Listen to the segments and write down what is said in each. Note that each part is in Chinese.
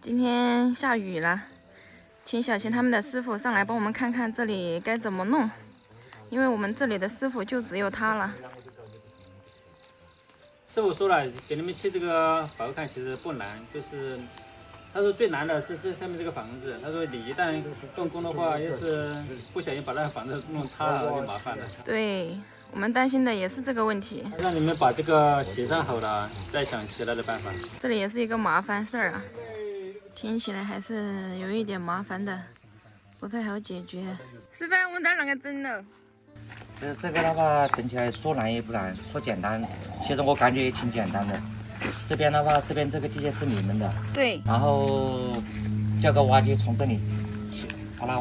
今天下雨了，请小琴他們的師傅上來幫我們看看這裡該怎麼弄，因為我們這裡的師傅就只有他了。師傅說了，給你們砌這個薄坎其實不難，就是他說最難的是这下面這個房子。他說你一旦動工的話，要是不小心把那個房子弄塌了就麻煩了。對，我們擔心的也是這個問題。讓你們把這個寫上好了，再想其他的辦法。這裡也是一個麻煩事兒啊，聽起來還是有一點麻煩的，不太好解決。師傅，我們這兒啷個整了？這個的話，整起來說難也不難，說簡單，其實我感覺也挺簡單的。這邊的話，這邊這個地界是你們的，對。然後叫個挖机從這裡把它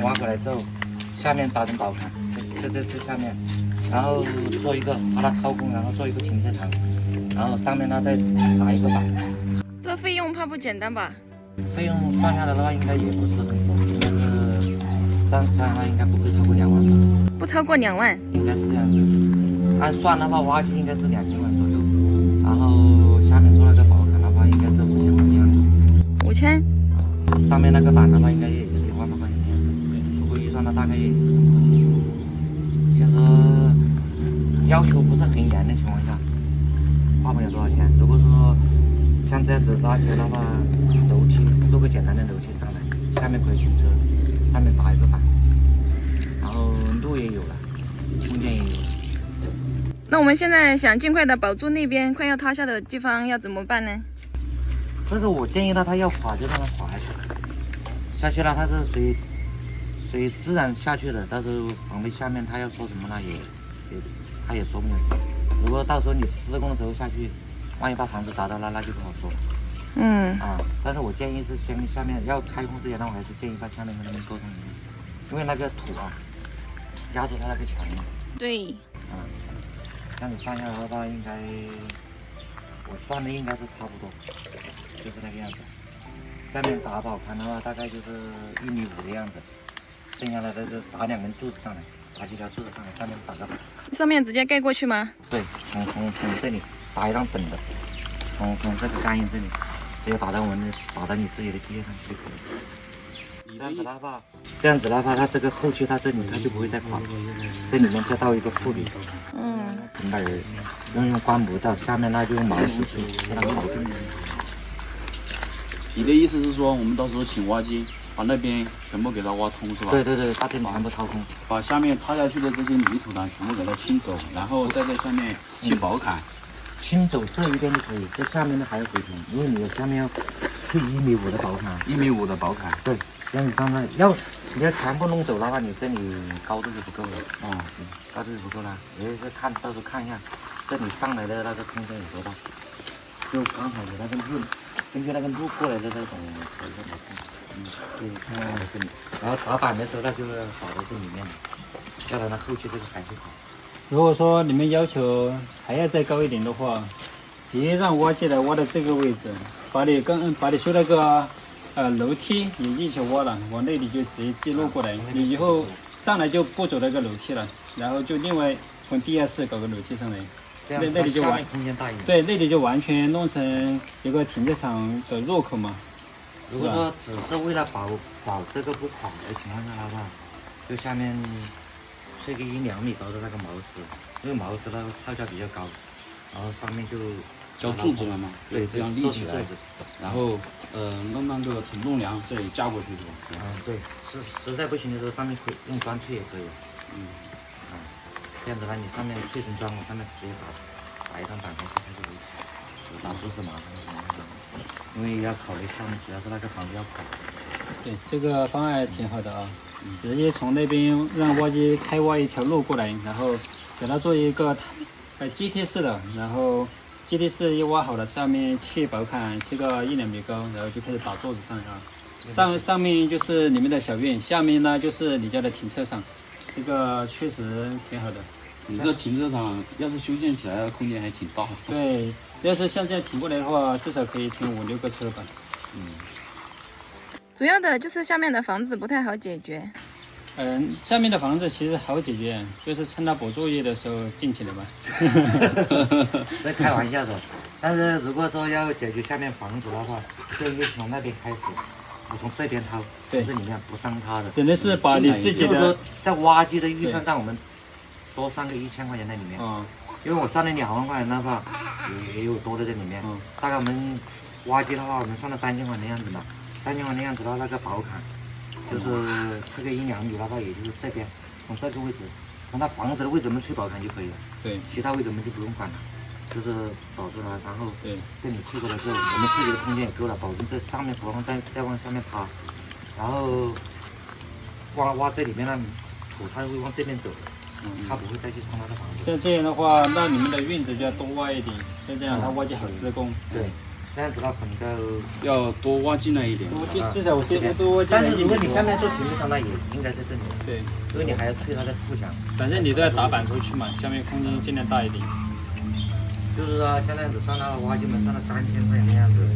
挖過來之後，下面扎成薄坎，這下面，然後做一個把它掏空，然後做一個停車場，然後上面呢再打一個板。這費用怕不簡單吧？費用算下來的話，應該也不是很多，應該是這樣算的話，應該不会超過2萬吧。不超過2萬，應該是這樣子。按算的話，挖機應該是2000萬左右，然後下面做那個薄坎的話，應該是5000萬的樣子。5000。上面那個板的話，應該也就是1萬多塊錢的樣子。如果預算的大概也很多錢。其實要求不是很嚴的情況下，花不了多少錢。如果說像這樣子拉起來的話，樓梯做個簡單的樓梯上來，下面可以停車，上面打一個板。然後路也有了，空間也有了。那我們現在想盡快的保住那邊快要塌下的地方，要怎麼辦呢？這個我建議他要垮就讓他垮下去，下去了他是水自然下去的。到時候房子下面他要說什麼呢，他也說不了什麼。如果到時候你施工的時候下去，萬一把房子砸到了，那就不好說了。但是我建議是先下面要開工之前呢，我還是建议把下面跟他們沟通一下，因為那個土啊壓住它那個牆了。对。這樣子算下來的話，應該我算的應該是差不多，就是那個樣子。下面打薄坎的話，大概就是1.5米的樣子，剩下來的就打2根柱子上来，打幾條柱子上来，上面打個板。上面直接蓋過去嗎？對，從這裡打一張整的，從這個乾印這裡直接打到你自己的地界上就可以。這樣子的話，它這個後期它這裡它就不會再垮，這裡面再倒一個護理，平板兒用棺木到下面，那就用毛石去给它铐住。你的意思是說，我們到時候請挖机把那邊全部給它挖通，是吧？对，把這裡全部掏空，把下面塌下去的這些泥土呢，全部給它清走，然後再在下面砌薄坎。清走這一邊就可以，這下面的還要回填，因為你的下面要砌1.5米的薄坎，1.5米的薄坎。对。像你刚才你要全部弄走的話，你這裡高度就不夠了。高度就不夠了。你是到時候看一下，這裡上來的那個空間有多大？就剛好有那個路，根據那個路過來的那種對，看到這裡。然後打板的時候，那就要打到這裡面，要不然後期這個還是好。如果說你們要求還要再高一點的話，直接讓挖機來挖到這個位置，把你修那個。樓梯也一起挖了，往那裡就直接記錄過來。你以後上來就不走那個樓梯了，然後就另外從地下室搞個樓梯上來，那裡就空間大一點。对，那裡就完全弄成一個停車場的入口嘛。如果說只是為了保這個不垮的情況下的話，就下面砌個1-2米高的那個毛石，因為毛石那個造價比較高，然後上面就交柱子了嘛，对，這樣立起來，然後弄那個承重梁這裡架過去是吧？對，實在不行的時候，上面可以用磚砌也可以。這樣子的話，你上面砌成磚，我上面直接打一張板上去，它就可以。打柱子麻煩，因為要考慮上面主要是那個房子要垮。对，這個方案挺好的啊，直接從那邊讓挖機開挖一條路過來，然後給它做一個階梯式的，然後。階梯式一挖好了，上面砌薄坎，砌個1-2米高，然後就開始打座子上啊。上面就是你們的小院，下面呢就是你家的停車場，這個確實挺好的。你這停車場要是修建起來，空間還挺大。對，要是像這樣停過來的話，至少可以停5-6個車吧。主要的就是下面的房子不太好解決。下面的房子其實好解決，就是趁他不作業的時候建起來吧。在開玩笑的。但是如果說要解決下面房子的话，建议從那邊開始，我從這邊掏，對，這裡面不上它的。只能是把你自己的，就是說在挖機的預算上，我們多算個1000塊錢在裡面。啊，因为我算了2萬塊錢的話，也有多的在裡面。大概我們挖機的話，我們算了3000塊的樣子嘛，3000塊的樣子的那個保坎，就是這個1、2米的話，也就是這邊，從這個位置，從它房子的位置我們吹保坎就可以了。對，其他位置我們就不用管了，就是保出來，然後對，這裡吹過來之後，我們自己的空間也夠了，保證這上面不往再往下面塌，然後挖這裡面的土，它會往這邊走。它不會再去上它的房子。像這樣的話，那你們的院子就要多挖一點，像這樣它挖機好施工。對，這樣子的話可能要多挖進來一點。至少我多挖进来。但是如果你下面做停车场，那也应该在这里。对，因为你还要吹它的副墙。反正你都要打板出去嘛，下面空间尽量大一点。就是说，像那样子算到挖机门算到3000塊那樣子，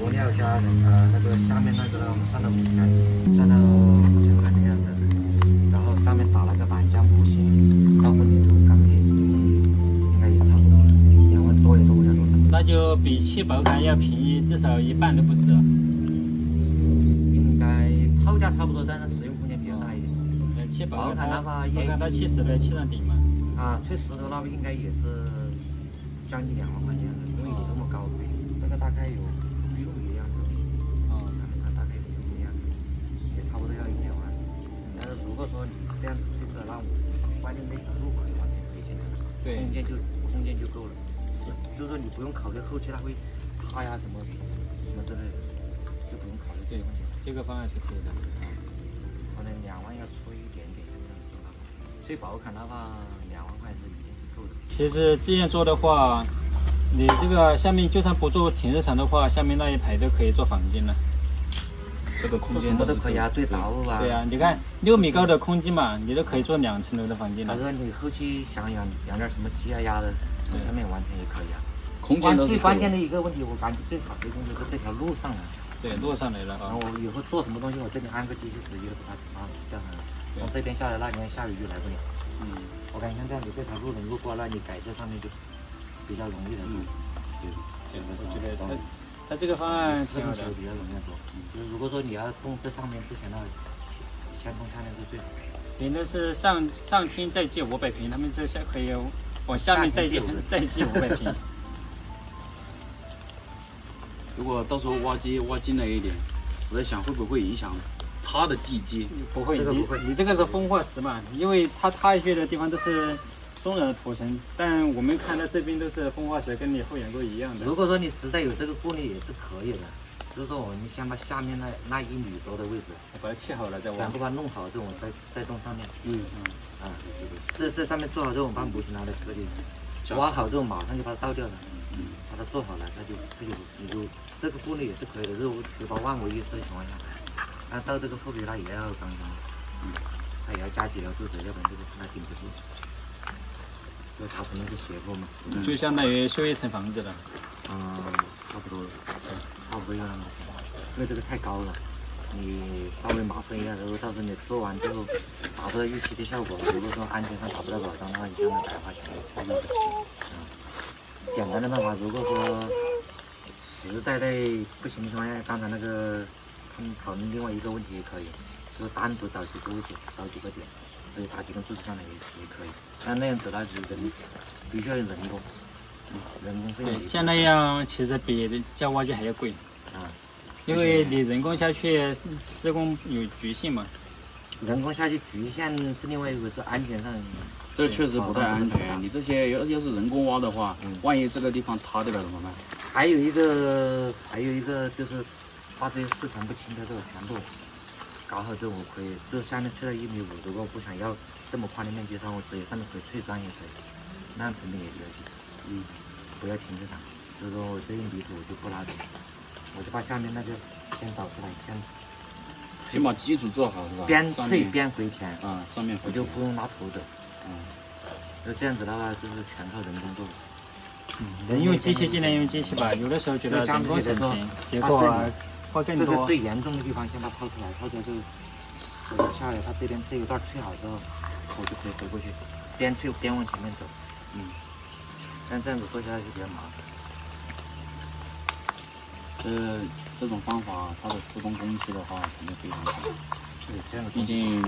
磨料加那個下面那個我們算到5000，算到5000塊那樣子，然後上面打了個板漿補鋅，到混凝土鋼筋，應該也差不多，2萬多也多不了多少。那就比砌保坎要便宜至少1半都不止。應該造價差不多，但是使用空間比較大一點。砌保坎的話，保坎它砌石頭砌上頂嘛。啊，砌石頭那應該也是將近2萬塊錢的，因為你這麼高，這個大概有6米的樣子，下面它大概有6米的樣子，也差不多要1.2萬。但是如果說你這樣子砌出來，讓我外面那條路口的話，可以進來，對，空間就夠了。就是說你不用考慮後期它會塌呀什麼之類的，就不用考慮這個問題。這個方案是可以的。可能2萬要出一點點，最保坎的話2萬塊是已經是夠的。其實這樣做的話，你這個下面就算不做停車場的話，下面那一排都可以做房間了。這個空間都可以啊，對雜物啊。對啊，你看6米高的空間嘛，你都可以做2層樓的房間了。他說你後期想養點什麼雞啊鴨的，下面完全也可以啊。空間都是。最關鍵的一個問題，我感覺最考慮的就是這條路上來。對，路上來了啊。然後我以後做什麼東西，我這裡安個機就直接把它掉下來。從這邊下來，那邊下雨就來不了。我感覺像這樣子，這條路能夠過，那你改這上面就比較容易的。對，我覺得它這個方案挺好的，比較容易做。就是如果說你要動這上面之前的話，先動下面是最好。你那是上天再借500平，他們這下可以往下面再借500平。如果到時候挖機挖進來一點，我在想會不會影響它的地基？不會，你這個是風化石嘛，因為它塌下去的地方都是松軟的土層，但我們看到這邊都是風化石，跟你後眼溝一樣的。如果說你實在有這個顧慮也是可以的，就是說我們先把下面那1米多的位置，把它砌好了再挖，全部把它弄好之後，我再動上面。這上面做好之後，我們把模型拿來這裡挖好之後，馬上就把它倒掉了。把它做好了，它就你就這個顧慮也是可以的，就是確保萬無一失的情況下，但到這個後邊它也要剛剛，它也要加幾條柱子，要不然這個它頂不住，就它是那個斜坡嘛，就相當於修一層房子了。差不多，差不多要那麼行，因為這個太高了，你稍微麻煩一下，然後到時候你做完之後達不到預期的效果，如果說安全上達不到保障的話，你下面白花錢，差不多不行。簡單的辦法，如果說實在不行的情況下，剛才那個討論另外一個問題也可以，就是單獨找幾個位置，找幾個點，直接打幾根柱子上來也可以。但那樣子那就是必須要用人工，人工費用。對，像那樣其實比叫挖機還要貴。因為你人工下去施工有局限嘛。人工下去局限是另外一回事，安全上。這確實不太安全。你這些要是人工挖的話，萬一這個地方塌掉了怎麼辦？還有一個就是把這些樹全部清掉之後，全部搞好之後，我可以就下面吹到1.5米，如果不想要這麼寬的面積上，我直接上面可以砌磚也可以，那樣成本也比較低。不要停車場，就是說我這一泥土我就不拿走，我就把下面那个先找出来，先把基礎做好是吧？邊脆邊回填上面我就不用拿頭的。就這樣子的話，就是全靠人工做。能用機器盡量用機器吧，有的時候覺得人工省錢，結果花更多。這個最嚴重的地方先把它掏出來，掏出來就手下來，它這邊這一段脆好之後，我就可以回過去，邊脆邊往前面走。但這樣子做下來就比較麻煩。这种方法，它的施工工期的话肯定非常长。对，这样的毕竟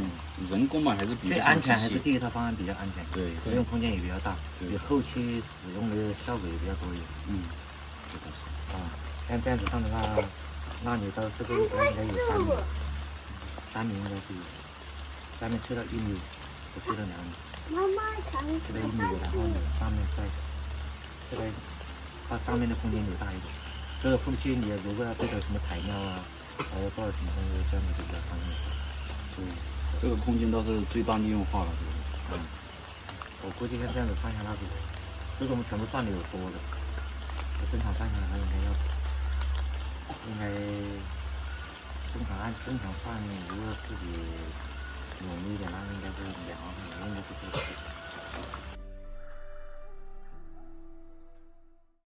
人工嘛还是比最安全还是第一套方案比较安全，对，使用空间也比较大，对你后期使用的效果也比较多一点。这个是。像这样子上的话，那你到这个应该有3米应该是有，下面推到1米，我推到2米，推到1米，然后你上面再这个把上面的空间留大一点。这个后期你如果要对着什么材料啊，还要做什么东西，这样子就比较方便。对，这个空间倒是最大利用化了，这个。我估计像这样子算下来，这种全部算的有多的，正常算下来应该按正常算，如果自己努力一点，那应该是2米，应该是这个。